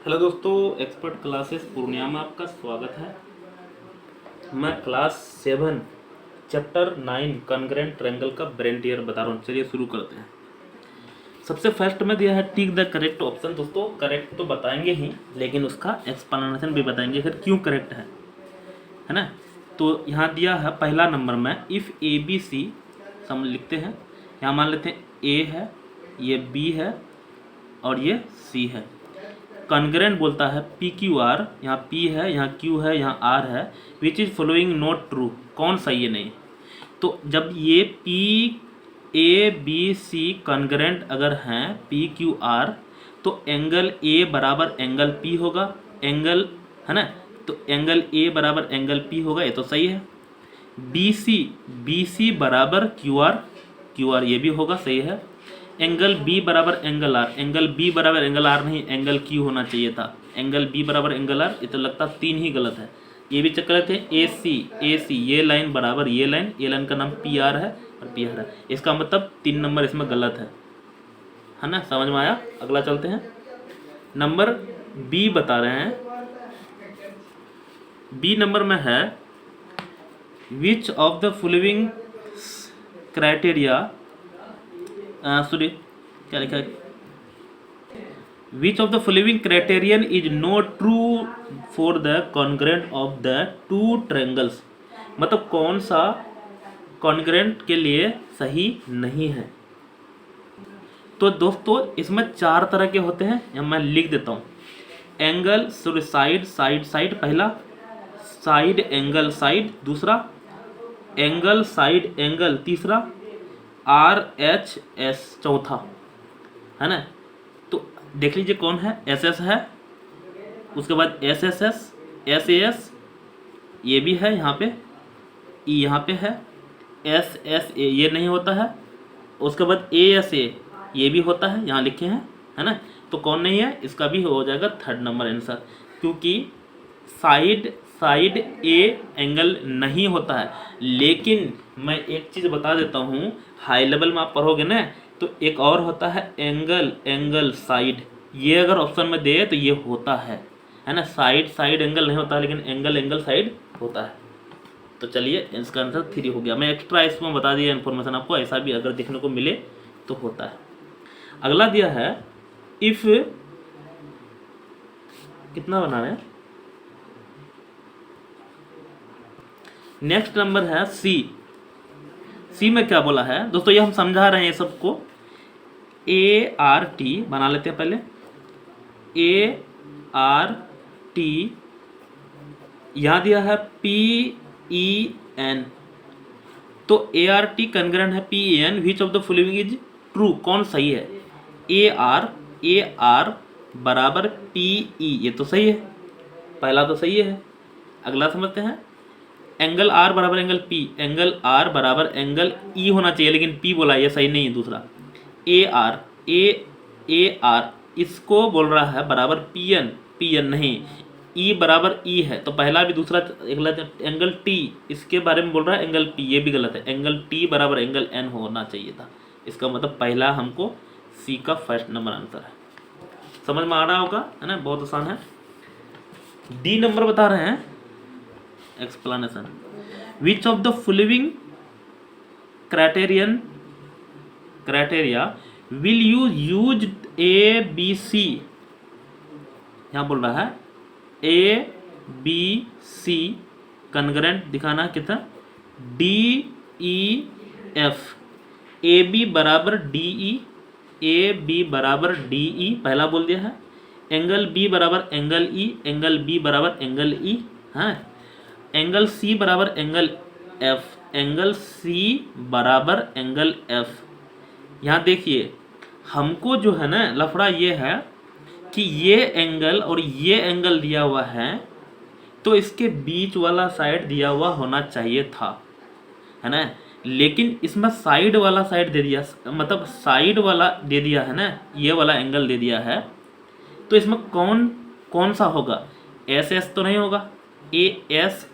Hello दोस्तों, expert classes Purnia में आपका स्वागत है। मैं क्लास 7 चैप्टर 9 कॉन्ग्रेंट ट्रायंगल का ब्रेंटियर बता रहा हूँ। चलिए शुरू करते हैं। सबसे फर्स्ट में दिया है टिक द करेक्ट ऑप्शन। दोस्तों करेक्ट तो बताएंगे ही, लेकिन उसका एक्सप्लेनेशन भी बताएंगे फिर क्यों करेक्ट है ना। तो यहाँ दिया है पहला नंबर में इफ़ ए बी सी हम लिखते हैं। यहाँ मान लेते हैं ए है, ये बी है और ये सी है। कॉन्ग्रेंट बोलता है पी क्यू आर, यहाँ पी है, यहाँ क्यू है, यहाँ आर है। Which is following not true, कौन सा ये नहीं। तो जब ये P A B C congruent अगर हैं पी क्यू आर, तो एंगल ए बराबर एंगल पी होगा, एंगल है ना। तो एंगल ए बराबर एंगल पी होगा, ये तो सही है। बी सी बराबर क्यू आर ये भी होगा, सही है। एंगल बी बराबर एंगल आर, एंगल बी बराबर एंगल आर नहीं, एंगल क्यू होना चाहिए था। एंगल बी बराबर एंगल आर, ये तो लगता 3 ही गलत है। ये भी चेक कर लेते हैं। ए सी ये लाइन बराबर ये लाइन का नाम पी आर है और पी आर है। इसका मतलब 3 नंबर इसमें गलत है ना। समझ में आया। अगला चलते हैं। नंबर बी बता रहे हैं। बी नंबर में है विच of the following criteria, sorry क्या लिखा है, विच of the following criterion is not true for the congruent of the two triangles. मतलब कौन सा कॉन्ग्रेंट के लिए सही नहीं है। तो दोस्तों इसमें 4 तरह के होते हैं, या मैं लिख देता हूँ। एंगल सॉरी साइड पहला, साइड एंगल साइड दूसरा, एंगल साइड एंगल तीसरा, आर एच एस चौथा, है ना। तो देख लीजिए कौन है। एस एस है, उसके बाद S S S, S A S ये भी है यहाँ पे, ई यहाँ पे है, एस एस ए ये नहीं होता है। उसके बाद ए एस ए ये भी होता है, यहाँ लिखे हैं, है ना। तो कौन नहीं है, इसका भी हो जाएगा 3rd नंबर आंसर, क्योंकि साइड ए एंगल नहीं होता है। लेकिन मैं एक चीज़ बता देता हूँ, हाई लेवल में आप पढ़ोगे ना, तो एक और होता है एंगल साइड। ये अगर ऑप्शन में दे तो ये होता है ना। साइड एंगल नहीं होता है, लेकिन एंगल साइड होता है। तो चलिए इसका आंसर 3 हो गया। मैं एक्स्ट्रा इसमें बता दिया इन्फॉर्मेशन आपको, ऐसा भी अगर देखने को मिले तो होता है। अगला दिया है इफ, कितना बनाना है। नेक्स्ट नंबर है सी में क्या बोला है दोस्तों, ये हम समझा रहे हैं सबको। ए आर टी बना लेते हैं पहले। ए आर टी यहाँ दिया है पी ई एन, तो ए आर टी कॉन्ग्रेंट है P E N. Which of the following is true, कौन सही है। ए आर बराबर पी ई, ये तो सही है, पहला तो सही है। अगला समझते हैं। एंगल आर बराबर एंगल पी, एंगल आर बराबर एंगल ई होना चाहिए, लेकिन पी बोला, ये सही नहीं है। दूसरा ए आर इसको बोल रहा है बराबर पी एन नहीं, ई बराबर ई है, तो पहला भी दूसरा गलत। एंगल टी इसके बारे में बोल रहा है एंगल पी, ये भी गलत है। एंगल टी बराबर एंगल एन होना चाहिए था। इसका मतलब पहला हमको सी का 1st नंबर आंसर है। समझ में आ रहा होगा, है ना, बहुत आसान है। डी नंबर बता रहे हैं explanation. Which of the following criteria will you use A B C. यहाँ बोल रहा है ए बी सी कॉन्ग्रेंट दिखाना कितना, D E F. A B बराबर डी ई, ए बी बराबर डी ई पहला बोल दिया है। एंगल बी बराबर एंगल ई, एंगल बी बराबर एंगल ई, हाँ। एंगल सी बराबर एंगल एफ, एंगल सी बराबर एंगल एफ। यहाँ देखिए हमको जो है ना लफड़ा ये है कि ये एंगल और ये एंगल दिया हुआ है, तो इसके बीच वाला साइड दिया हुआ होना चाहिए था, है ना। लेकिन इसमें साइड वाला साइड दे दिया, मतलब साइड वाला दे दिया है ना, ये वाला एंगल दे दिया है। तो इसमें कौन सा होगा। एस एस तो नहीं होगा, ए एस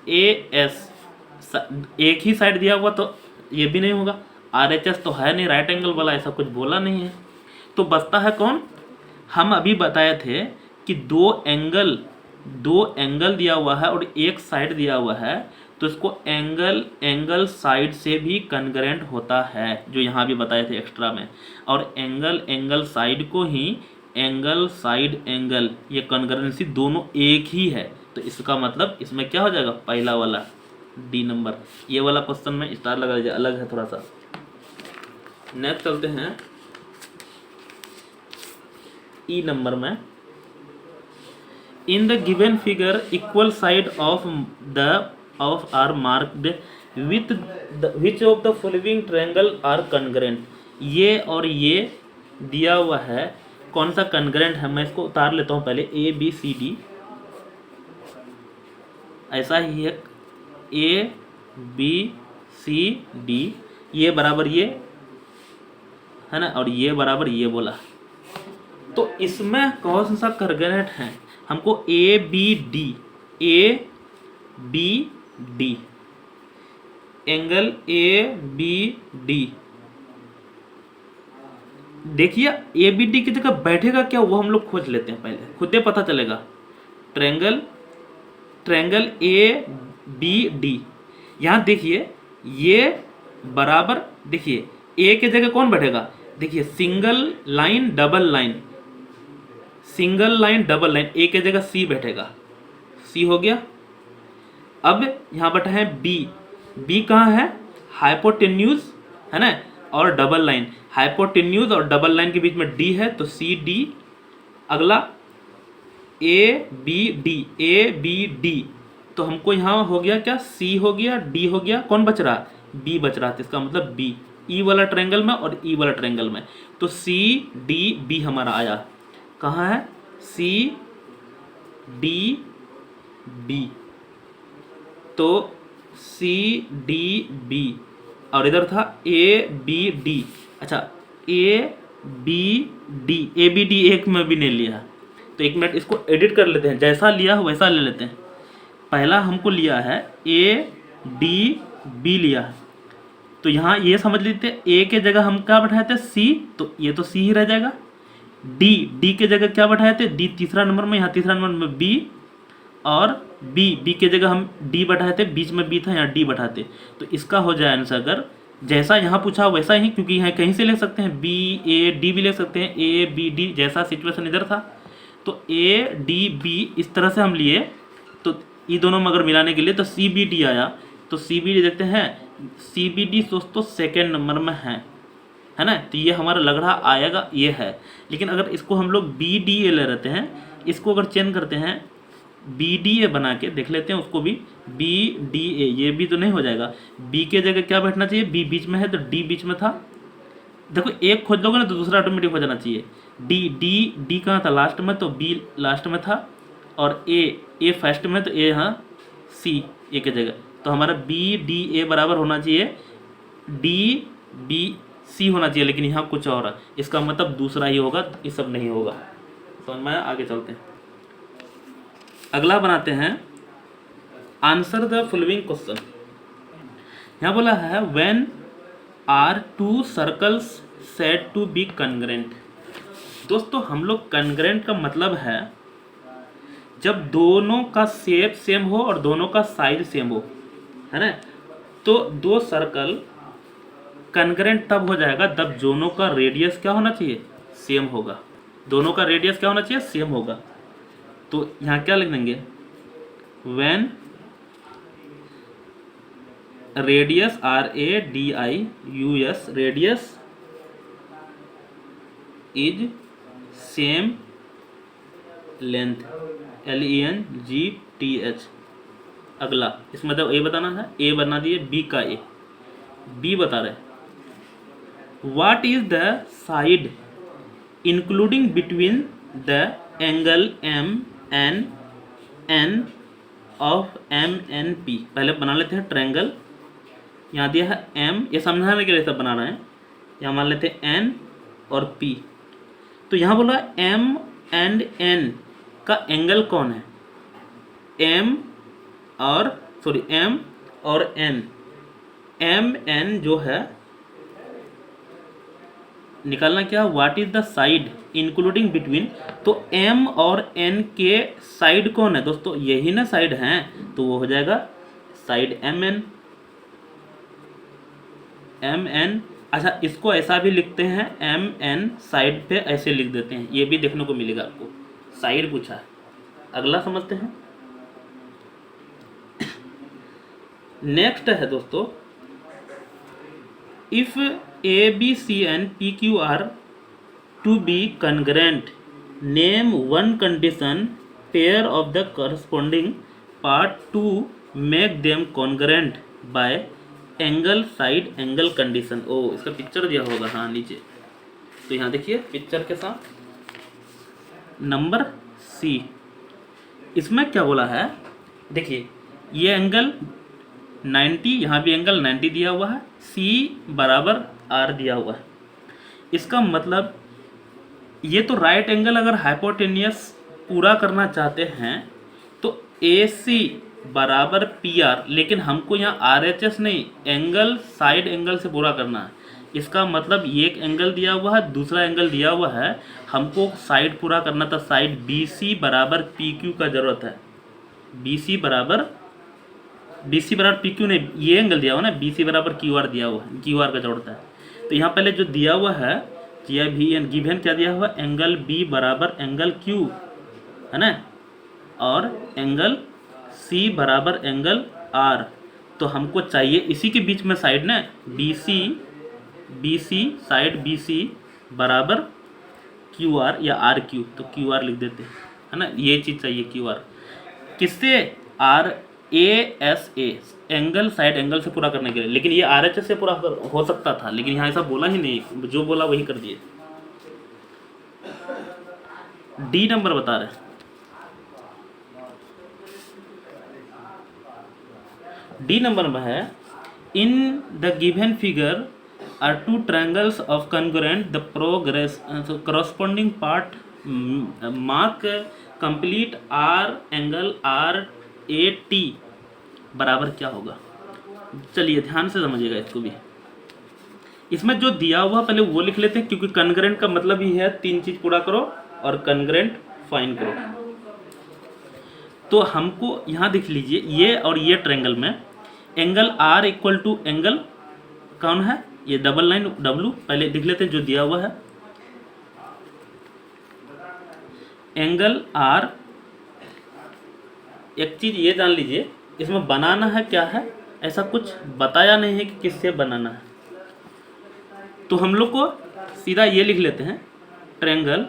एक ही साइड दिया हुआ, तो ये भी नहीं होगा। आर एच एस तो है नहीं, राइट एंगल वाला, ऐसा कुछ बोला नहीं है। तो बचता है कौन, हम अभी बताए थे कि दो एंगल दिया हुआ है और एक साइड दिया हुआ है, तो इसको एंगल साइड से भी कन्ग्रेंट होता है, जो यहाँ भी बताए थे एक्स्ट्रा में। और एंगल साइड को ही एंगल साइड एंगल, ये कन्ग्रेंसी दोनों एक ही है। तो इसका मतलब इसमें क्या हो जाएगा, पहला वाला डी नंबर। ये वाला क्वेश्चन में स्टार लगा लीजिए, अलग है थोड़ा सा। नेक्स्ट चलते हैं ई नंबर में। In the given figure equal side of are marked with which of the following triangle are congruent. ये और ये दिया हुआ है, कौन सा कन्ग्रेंट है, मैं इसको उतार लेता हूँ पहले। ए बी सी डी, ऐसा ही है, ए बी सी डी, ये बराबर ये है ना, और ये बराबर ये बोला। तो इसमें कौन सा कन्ग्रेंट है, हमको A B D angle A B D, देखिए ए बी डी की जगह बैठेगा क्या, वो हम लोग खोज लेते हैं पहले, खुद ही पता चलेगा। ट्रायंगल ए बी डी, यहाँ देखिए ये बराबर, देखिए ए के जगह कौन बैठेगा, देखिए सिंगल लाइन डबल लाइन, ए के जगह सी बैठेगा, सी हो गया। अब यहाँ बैठा है बी कहाँ है, हाइपोटेन्यूज है ना, और डबल लाइन, हाइपोटेन्यूज और डबल लाइन के बीच में डी है, तो सी डी। अगला ए बी डी, तो हमको यहाँ हो गया क्या, सी हो गया, डी हो गया, कौन बच रहा, बी बच रहा, तो इसका मतलब बी, ई वाला ट्रायंगल में और ई वाला ट्रायंगल में। तो सी डी बी हमारा आया, कहाँ है, सी डी बी, तो सी डी बी, और इधर था ए बी डी। अच्छा ए बी डी एक में भी नहीं लिया, तो एक मिनट इसको एडिट कर लेते हैं, जैसा लिया वैसा ले लेते हैं। पहला हमको लिया है ए डी बी लिया है, तो यहाँ ये समझ लेते हैं, ए के जगह हम क्या बैठाए थे, सी, तो ये तो सी ही रह जाएगा। डी के जगह क्या बैठाए थे, डी तीसरा नंबर में, यहाँ तीसरा नंबर में बी, और बी के जगह हम डी बैठाए थे, बीच में बी था, यहाँ डी बैठाते, तो इसका हो जाए आंसर, अगर जैसा यहाँ पूछा वैसा ही, क्योंकि यहाँ कहीं से ले सकते हैं, बी ए डी भी ले सकते हैं, ए बी डी, जैसा सिचुएशन इधर था, तो ए डी बी इस तरह से हम लिए, तो ये दोनों में अगर मिलाने के लिए तो सी बी डी आया। तो सी बी डी देखते हैं, सी बी डी दोस्तों सेकेंड नंबर में है ना, तो ये हमारा लग रहा आएगा, ये है। लेकिन अगर इसको हम लोग बी डी ए ले रहते हैं, इसको अगर चेंज करते हैं, बी डी ए बना के देख लेते हैं उसको भी, बी डी ए, ये भी तो नहीं हो जाएगा, बी के जगह क्या बैठना चाहिए, बी बीच में है तो डी बीच में था, देखो एक खोज लोगे ना तो दूसरा ऑटोमेटिक हो जाना चाहिए। डी कहाँ था, लास्ट में, तो बी लास्ट में था, और ए फर्स्ट में, तो ए यहाँ सी ए के जगह, तो हमारा बी डी ए बराबर होना चाहिए डी बी सी होना चाहिए, लेकिन यहाँ कुछ और है, इसका मतलब दूसरा ही होगा, ये सब नहीं होगा। समझ में आया, आगे चलते हैं। अगला बनाते हैं, आंसर द फॉलोइंग क्वेश्चन। यहाँ बोला है when are two circles said to be congruent. दोस्तों हम लोग कन्ग्रेंट का मतलब है जब दोनों का शेप सेम हो और दोनों का साइज सेम हो, है ना, तो दो सर्कल कन्ग्रेंट तब हो जाएगा जब दोनों का रेडियस क्या होना चाहिए, सेम होगा, दोनों का रेडियस क्या होना चाहिए, सेम होगा। तो यहाँ क्या लिख देंगे, when radius R A D I U S, radius is same length, L E N G T H. अगला इसमें मतलब ए बताना है, ए बना दिए, बी का ए, बी बता रहे what is the side including between the angle M N N of M N P. पहले बना लेते हैं ट्रायंगल, यहाँ दिया है एम, ये समझाने के लिए सब बना रहे हैं, यहाँ मान लेते हैं एन और पी। तो यहाँ बोला एम एंड एन का एंगल कौन है, एम और एन, एम एन जो है निकालना क्या, what is the side including between, तो एम और एन के साइड कौन है दोस्तों, यही ना साइड हैं, तो वो हो जाएगा side M N, M N. अच्छा, इसको ऐसा भी लिखते हैं एम एन साइड पे ऐसे लिख देते हैं, ये भी देखने को मिलेगा आपको, साइड पूछा है। अगला समझते हैं। नेक्स्ट है दोस्तों, if A B C and P Q R to be congruent, name one condition pair of the corresponding part to make them congruent by angle side angle condition. ओ, इसका पिक्चर दिया होगा हाँ नीचे, तो यहाँ देखिए पिक्चर के साथ नंबर सी। इसमें क्या बोला है, देखिए ये एंगल 90, यहाँ भी एंगल 90 दिया हुआ है, सी बराबर आर दिया हुआ है। इसका मतलब ये तो राइट एंगल अगर हाइपोटेनियस पूरा करना चाहते हैं तो ए सी बराबर पी आर, लेकिन हमको यहाँ आर एच एस नहीं, एंगल साइड एंगल से पूरा करना है। इसका मतलब ये एक एंगल दिया हुआ है, दूसरा एंगल दिया हुआ है, हमको साइड पूरा करना था, साइड बी सी बराबर पी क्यू का ज़रूरत है। बी सी बराबर पी क्यू नहीं, ये एंगल दिया हुआ ना, बी सी बराबर क्यू आर दिया हुआ है, क्यू आर का ज़रूरत है। तो यहाँ पहले जो दिया हुआ है ये भी गिवन क्या दिया हुआ, एंगल बी बराबर एंगल क्यू है ना, और एंगल सी बराबर एंगल आर। तो हमको चाहिए इसी के बीच में साइड ना, B C side B C बराबर क्यू आर या आर क्यू, तो क्यू आर लिख देते हैं है ना, ये चीज़ चाहिए क्यू आर। किससे, R A S A, angle side angle से पूरा करने के लिए, लेकिन ये आर एच एस से पूरा हो सकता था, लेकिन यहाँ ऐसा बोला ही नहीं, जो बोला वही कर दिए। डी नंबर बता रहे हैं, डी नंबर में है, in the given figure are two triangles of congruent, the progress corresponding part mark complete R angle R A T बराबर क्या होगा। चलिए ध्यान से समझिएगा इसको भी। इसमें जो दिया हुआ पहले वो लिख लेते हैं, क्योंकि कॉन्ग्रुएंट का मतलब ही है तीन चीज पूरा करो और कॉन्ग्रुएंट फाइंड करो। तो हमको यहाँ देख लीजिए, ये और ये ट्रायंगल में angle R equal to angle कौन है, ये डबल लाइन डब्लू, पहले देख लेते हैं जो दिया हुआ है, एंगल आर। एक चीज ये जान लीजिए, इसमें बनाना है क्या है, ऐसा कुछ बताया नहीं है कि किससे बनाना है, तो हम लोग को सीधा ये लिख लेते हैं, triangle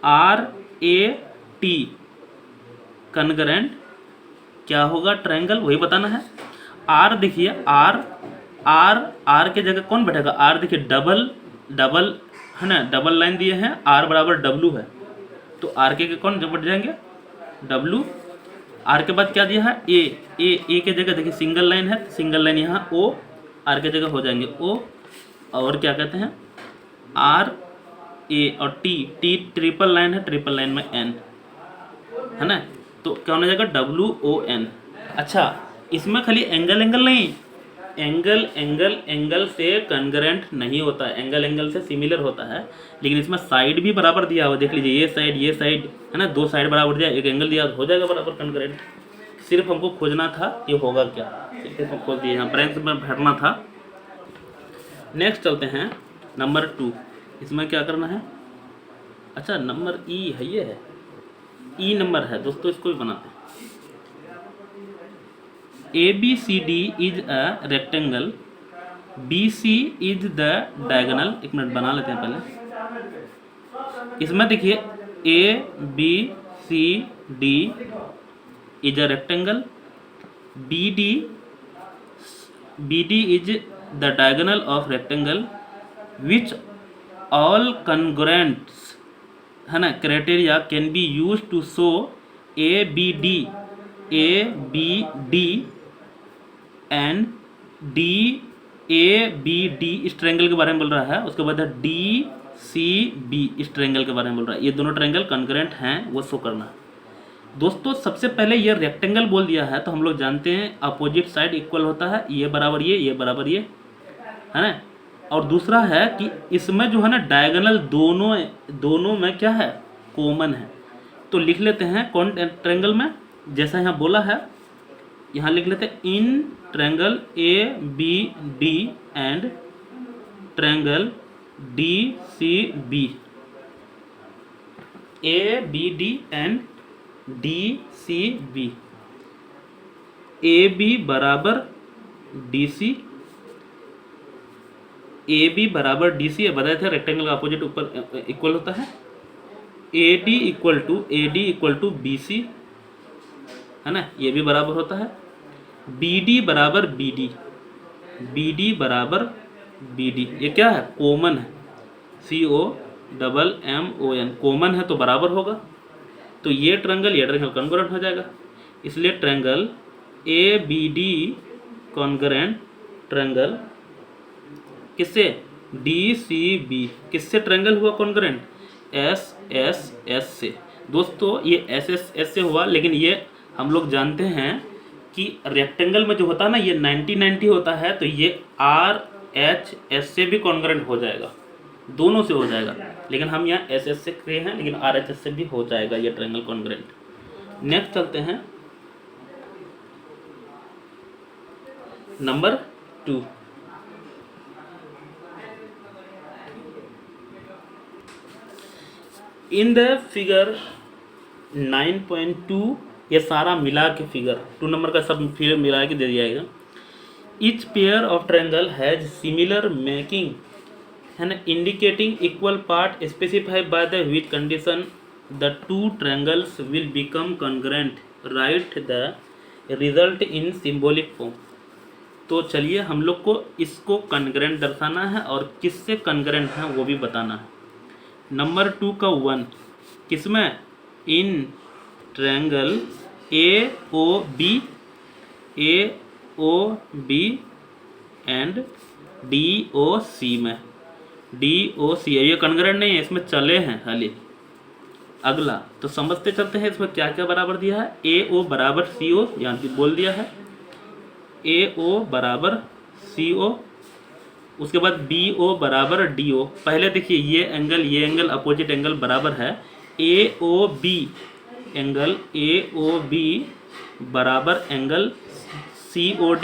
R A T congruent क्या होगा, ट्रायंगल वही बताना है। आर देखिए, आर आर आर के जगह कौन बैठेगा, आर देखिए डबल है ना, डबल लाइन दिए हैं, आर बराबर डब्लू है, तो आर के कौन जब बैठ जाएंगे, डब्लू। आर के बाद क्या दिया है, ए के जगह देखिए सिंगल लाइन है, सिंगल लाइन यहाँ ओ, आर के जगह हो जाएंगे ओ, और क्या कहते हैं आर ए, और टी ट्रिपल लाइन है, ट्रिपल लाइन में एन है ना, तो क्या होना जाएगा डब्लू ओ एन। अच्छा, इसमें खाली एंगल नहीं, एंगल से कॉन्ग्रुएंट नहीं होता है, एंगल से सिमिलर होता है, लेकिन इसमें साइड भी बराबर दिया हुआ, देख लीजिए ये साइड है ना, दो साइड बराबर दिया, एक एंगल दिया, हो जाएगा बराबर कॉन्ग्रुएंट। सिर्फ हमको खोजना था ये होगा क्या, सिर्फ हम खोज दिए, यहाँ ब्रैकेट में भरना था। नेक्स्ट चलते हैं नंबर 2, इसमें क्या करना है, अच्छा नंबर ई है, ये है ई नंबर है दोस्तों, इसको भी बनाते हैं। ABCD is a rectangle, BC is the diagonal। एक मिनट बना लेते हैं पहले। इसमें देखिए ABCD is a rectangle, BD is the diagonal of rectangle, which all congruents है ना criteria can be used to show ABD and DABD इस ट्रायंगल के बारे में बोल रहा है, उसके बाद DCB इस ट्रायंगल के बारे में बोल रहा है, ये दोनों ट्रायंगल कॉन्ग्रुएंट हैं वो शो करना है। दोस्तों सबसे पहले ये रेक्टेंगल बोल दिया है, तो हम लोग जानते हैं अपोजिट साइड इक्वल होता है, ये बराबर ये बराबर ये है ना। और दूसरा है कि इसमें जो है ना डायगोनल दोनों में क्या है, कॉमन है। तो लिख लेते हैं कौन ट्रायंगल में, जैसा यहाँ बोला है यहाँ लिख लेते हैं in triangle A B D and triangle D C B, A B D and D C B, A B बराबर डी सी, ए बी बराबर डी सी, बताया था रेक्टेंगल का अपोजिट ऊपर इक्वल होता है, A D equal to B C, है ना, ये भी बराबर होता है, बी डी बराबर बी डी, बी डी बराबर बी डी, ये क्या है कॉमन है, C O double M O N, common है तो बराबर होगा। तो ये ट्रायंगल कॉन्ग्रुएंट हो जाएगा, इसलिए triangle A B D congruent triangle किससे, डी सी बी, किससे ट्रायंगल हुआ कॉन्ग्रुएंट, एस एस एस से। दोस्तों ये एस एस एस से हुआ, लेकिन ये हम लोग जानते हैं कि रेक्टेंगल में जो होता है ना ये 90-90 होता है, तो ये आर एच एस से भी कॉन्ग्रुएंट हो जाएगा, दोनों से हो जाएगा, लेकिन हम यहाँ एस एस से किए हैं, लेकिन आर एच एस से भी हो जाएगा ये ट्रायंगल कॉन्ग्रुएंट। नेक्स्ट चलते हैं नंबर 2। इन द फिगर 9.2, ये सारा मिला के फिगर 2 नंबर का सब फिगर मिला के दे दिया गया। Each pair of triangle has similar making, है ना, indicating equal part specified by the which condition the two triangles will become congruent, right the result in symbolic form. तो चलिए हम लोग को इसको कॉन्ग्रुएंट दर्शाना है और किससे कॉन्ग्रुएंट है वो भी बताना है। नंबर 2 का 1 किसमें, इन triangle A O B and D O C में, डी ओ सी है, ये कॉन्ग्रुएंट नहीं है, इसमें चले हैं खाली। अगला तो समझते चलते हैं इसमें क्या क्या बराबर दिया है, ए ओ बराबर सी ओ, यहाँ की बोल दिया है, ए ओ बराबर सी ओ, उसके बाद बी ओ बराबर डी ओ। पहले देखिए ये एंगल अपोजिट एंगल बराबर है, A O B angle A O B बराबर एंगल सी ओ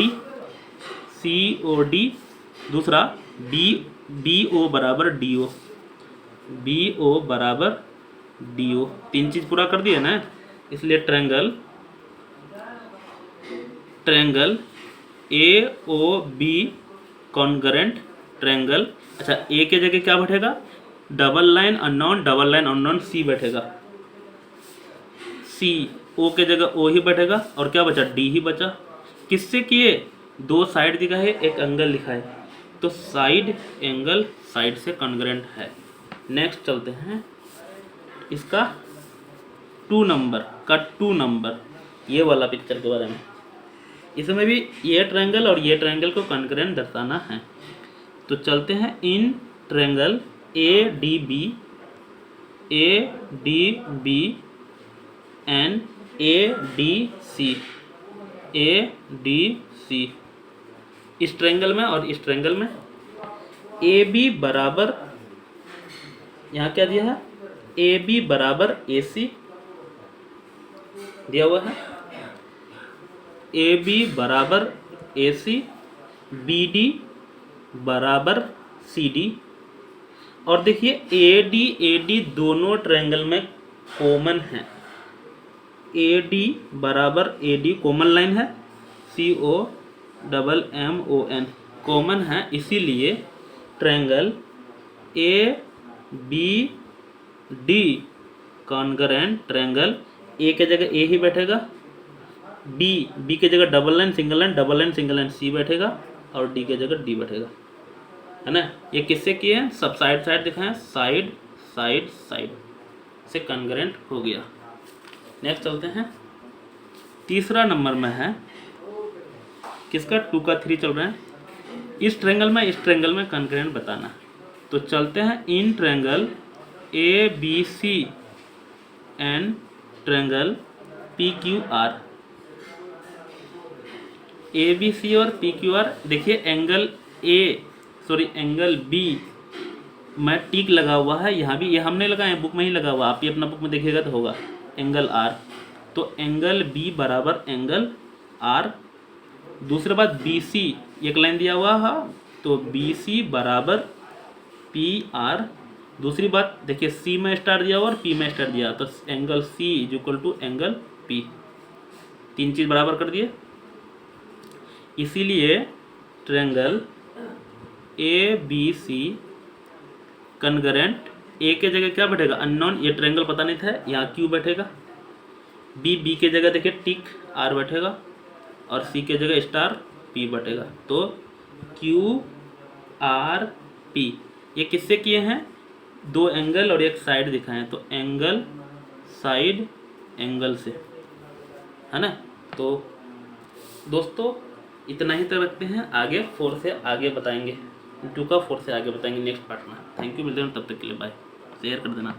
डी, दूसरा बी ओ बराबर डी ओ, बी ओ बराबर डी ओ, 3 चीज़ पूरा कर दिए ना, इसलिए triangle A O B congruent triangle. अच्छा ए के जगह क्या बैठेगा, डबल लाइन अननोन सी बैठेगा, सी, ओ के जगह ओ ही बैठेगा, और क्या बचा, डी ही बचा। किससे किए, 2 साइड दिखा है, एक एंगल लिखा है, तो साइड एंगल साइड से कॉन्ग्रुएंट है। नेक्स्ट चलते हैं इसका 2 नंबर ये वाला पिक्चर के बारे में। इसमें भी ये ट्रायंगल और ये ट्रायंगल को कॉन्ग्रुएंट दर्शाना है। तो चलते हैं in triangle A D B and A D C, इस ट्रायंगल में और इस ट्रायंगल में ए बी बराबर, यहाँ क्या दिया है, ए बी बराबर ए सी दिया हुआ है, ए बी बराबर ए सी, बी डी बराबर सी डी, और देखिए ए डी दोनों ट्रायंगल में कॉमन है, ए डी बराबर ए डी कॉमन लाइन है, C O double M O N common है, इसीलिए triangle A B D congruent triangle, A के जगह ए ही बैठेगा, बी के जगह double line single line C बैठेगा, और डी के जगह डी बैठेगा, है ना। ये किससे किए हैं, सब साइड दिखाएं, साइड से कॉन्ग्रुएंट हो गया। नेक्स्ट चलते हैं तीसरा नंबर में है किसका, 2 का 3 चल रहा है, इस ट्रायंगल में कॉन्ग्रुएंट बताना। तो चलते हैं in triangle A B C and triangle P Q R, A B C और पी क्यू आर। देखिए एंगल बी मैं टिक लगा हुआ है यहाँ भी, ये हमने लगाया बुक में ही लगा हुआ, आप ये अपना बुक में देखिएगा तो होगा एंगल आर। तो एंगल बी बराबर एंगल आर। दूसरी बात बी सी एक लाइन दिया हुआ है, तो बी सी बराबर पी आर। दूसरी बात देखिए सी में स्टार दिया हुआ और पी में स्टार दिया, तो angle C is equal to angle P. तीन चीज बराबर कर दिए, इसीलिए ट्रायंगल ए बी सी कन्ग्रेंट, ए के जगह क्या बैठेगा अननोन, ये ट्रायंगल पता नहीं था, यहाँ क्यू बैठेगा। बी के जगह देखिए टिक आर बैठेगा, और सी के जगह स्टार पी बैठेगा। तो क्यू आर पी ये किससे किए हैं, दो एंगल और एक साइड दिखाए हैं, तो एंगल साइड एंगल से, है ना। तो दोस्तों इतना ही तक रखते हैं, आगे 4 से आगे बताएंगे, 2 का 4 से आगे बताएंगे नेक्स्ट पार्ट में। थैंक यू, मिलते हैं तब तक के लिए, बाय। शेयर कर देना।